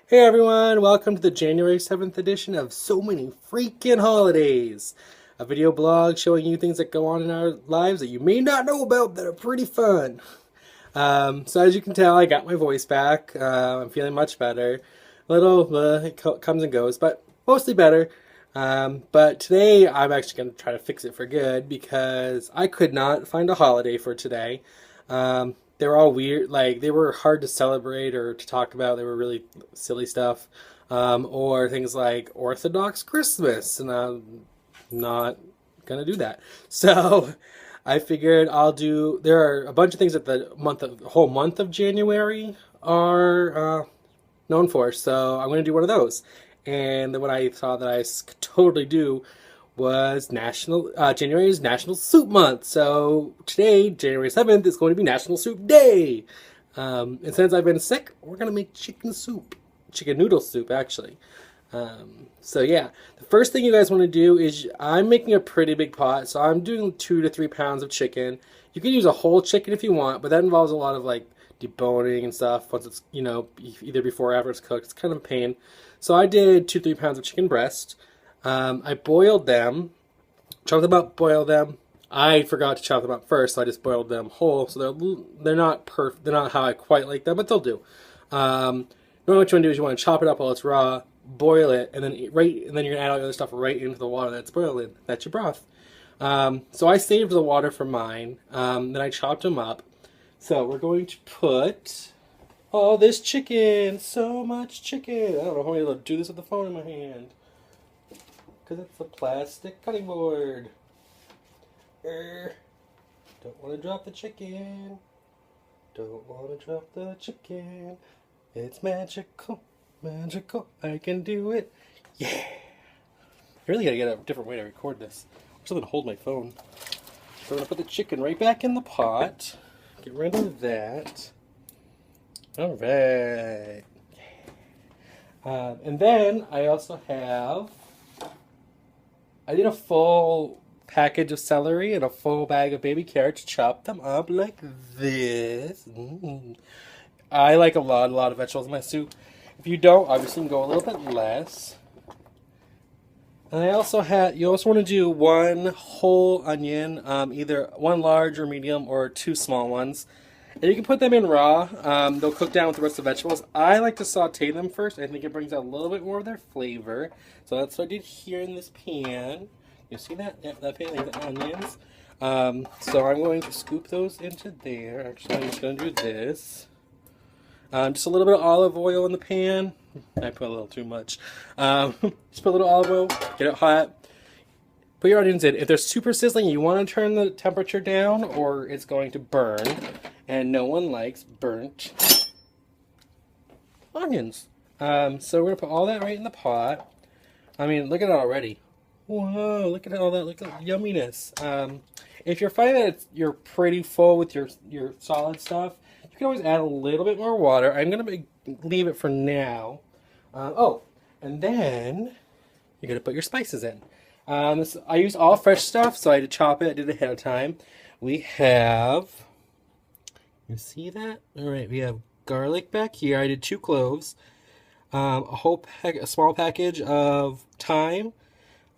Hey everyone, welcome to the January 7th edition of So Many Freaking Holidays, a video blog showing you things that go on in our lives that you may not know about that are pretty fun. So as you can tell, I got my voice back. I'm feeling much better. A little, comes and goes, but mostly better. But today I'm actually going to try to fix it for good because I could not find a holiday for today. They were all weird, like they were hard to celebrate or to talk about. They were really silly stuff, or things like Orthodox Christmas, and I'm not gonna do that. So I figured I'll do. There are a bunch of things that the whole month of January are known for. So I'm going to do one of those. And then what I thought that I could totally do was January is National Soup Month. So today, January 7th, is going to be National Soup Day. And since I've been sick, we're going to make chicken soup. Chicken noodle soup, actually. So yeah, the first thing you guys want to do is I'm making a pretty big pot. So I'm doing 2 to 3 pounds of chicken. You can use a whole chicken if you want, but that involves a lot of like deboning and stuff once it's, either before or after it's cooked. It's kind of a pain. So I did 2 to 3 pounds of chicken breast. I boiled them, chopped them up, boiled them. I forgot to chop them up first, so I just boiled them whole. So they're not perfect. They're not how I quite like them, but they'll do. Normally, what you want to do is you want to chop it up while it's raw, boil it, and then you're gonna add all the other stuff right into the water that's boiling. That's your broth. So I saved the water for mine. Then I chopped them up. So we're going to put all this chicken. So much chicken. I don't know how I'm able to do this with the phone in my hand. Because it's a plastic cutting board. Don't want to drop the chicken. Don't want to drop the chicken. It's magical, magical. I can do it. Yeah. I really gotta get a different way to record this. Or something to hold my phone. So I'm gonna put the chicken right back in the pot. Get rid of that. All right. And then I also have. I did a full package of celery and a full bag of baby carrots. Chop them up like this. I like a lot of vegetables in my soup. If you don't, obviously you can go a little bit less. And I also you also want to do 1 whole onion, either 1 large or medium or 2 small ones. And you can put them in raw. They'll cook down with the rest of the vegetables. I like to saute them first. I think it brings out a little bit more of their flavor. So that's what I did here in this pan. You see that? Yeah, that pan, the onions. So I'm going to scoop those into there. Actually, I'm just going to do this. Just a little bit of olive oil in the pan. I put a little too much. Just put a little olive oil, get it hot. Put your onions in. If they're super sizzling, you want to turn the temperature down or it's going to burn. And no one likes burnt onions. So we're going to put all that right in the pot. I mean, look at it already. Whoa, look at all that. Look at the yumminess. If you're finding that you're pretty full with your solid stuff, you can always add a little bit more water. I'm going to leave it for now. And then you're going to put your spices in. I used all fresh stuff, so I had to chop it. I did it ahead of time. We have... You see that? All right, we have garlic back here. I did 2 cloves, a small package of thyme,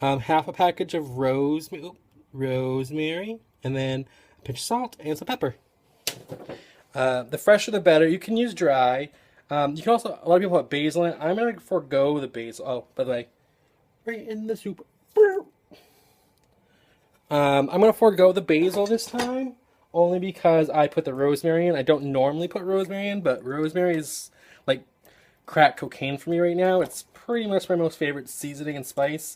half a package of rosemary, and then a pinch of salt and some pepper. The fresher the better. You can use dry. You can also, a lot of people put basil in it. I'm going to forego the basil. Oh, by the way, right in the soup. I'm going to forego the basil this time. Only because I put the rosemary in. I don't normally put rosemary in, but rosemary is like crack cocaine for me right now. It's pretty much my most favorite seasoning and spice.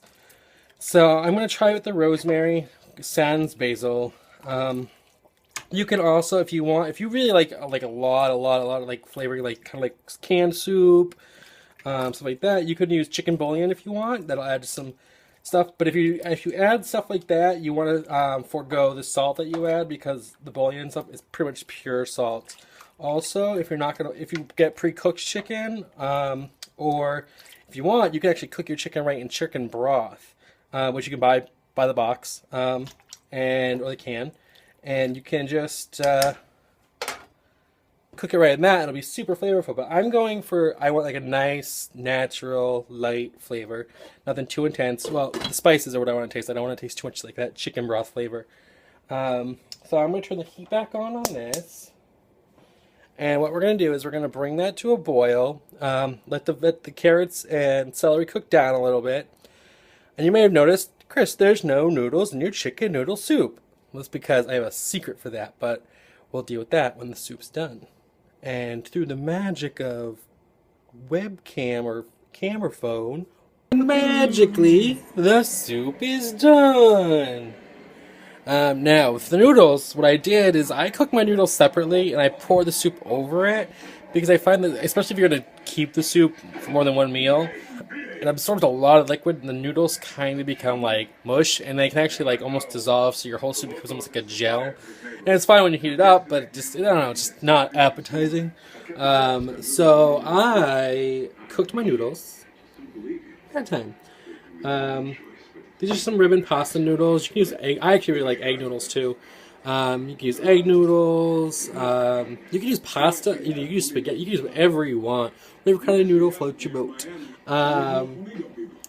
So I'm going to try with the rosemary, sans basil. You can also, if you really like a lot of like flavor, like kind of like canned soup, stuff like that. You could use chicken bouillon if you want. That'll add some stuff, but if you add stuff like that, you want to forego the salt that you add because the bouillon stuff is pretty much pure salt. Also, if you get pre-cooked chicken, or if you want, you can actually cook your chicken right in chicken broth, which you can buy by the box, or the can, and you can just cook it right in that, it'll be super flavorful. But I'm going for, I want like a nice, natural, light flavor. Nothing too intense. Well, the spices are what I want to taste. I don't want to taste too much like that chicken broth flavor. So I'm going to turn the heat back on this. And what we're going to do is we're going to bring that to a boil. Let the carrots and celery cook down a little bit. And you may have noticed, Chris, there's no noodles in your chicken noodle soup. Well, that's because I have a secret for that, but we'll deal with that when the soup's done. And through the magic of webcam or camera phone, magically, the soup is done. Now, with the noodles, what I did is I cook my noodles separately and I pour the soup over it because I find that, especially if you're going to keep the soup for more than one meal, it absorbs a lot of liquid and the noodles kind of become like mush and they can actually like almost dissolve, so your whole soup becomes almost like a gel. And it's fine when you heat it up, but it just, I don't know, it's just not appetizing. So I cooked my noodles ahead of time. These are some ribbon pasta noodles. You can use egg. I actually really like egg noodles too. You can use egg noodles. You can use pasta. You can use spaghetti. You can use whatever you want. Whatever kind of noodle floats your boat.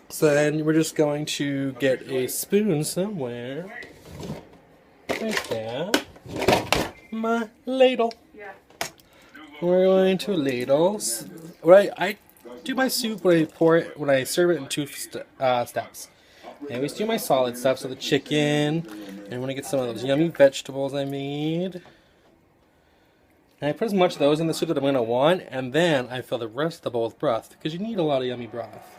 So then we're just going to get a spoon somewhere. Right there. My ladle. We're going to ladles. I do my soup when I serve it in two steps. I always do my solid stuff, so the chicken, and I want to get some of those yummy vegetables I made. And I put as much of those in the soup that I'm going to want, and then I fill the rest of the bowl with broth, because you need a lot of yummy broth.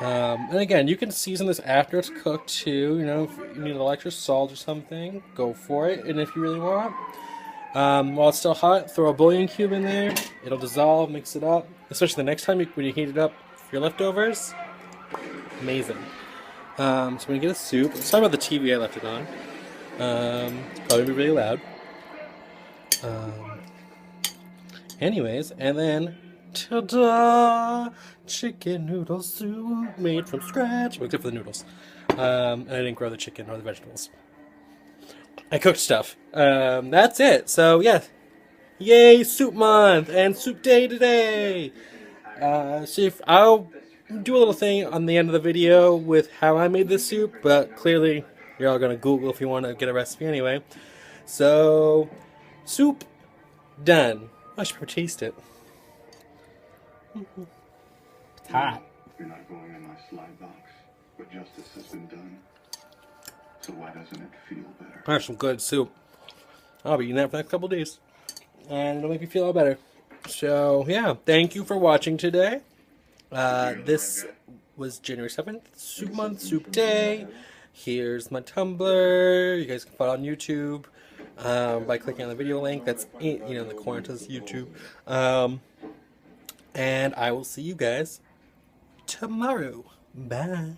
And again, you can season this after it's cooked too. You know, if you need a little extra salt or something, go for it. And if you really want, while it's still hot, throw a bouillon cube in there. It'll dissolve, mix it up. Especially the next time when you heat it up for your leftovers. Amazing. So I'm going to get a soup. Sorry about the TV I left it on. It's probably be really loud. Anyways, and then, ta-da! Chicken noodle soup made from scratch. Well, except for the noodles. And I didn't grow the chicken or the vegetables. I cooked stuff. That's it. So, yeah. Yay, soup month and soup day today. I'll do a little thing on the end of the video with how I made this soup, but clearly you're all going to Google if you want to get a recipe anyway. So, soup done. I should probably taste it. It's hot. You're not going in my slide box, but justice has been done. So why doesn't it feel better? That's some good soup. I'll be eating that for the next couple of days. And it'll make me feel all better. So, yeah. Thank you for watching today. This was January 7th, Soup Month, Soup Day. Here's my Tumblr. You guys can follow on YouTube by clicking on the video link. That's in the corner to YouTube. And I will see you guys tomorrow. Bye.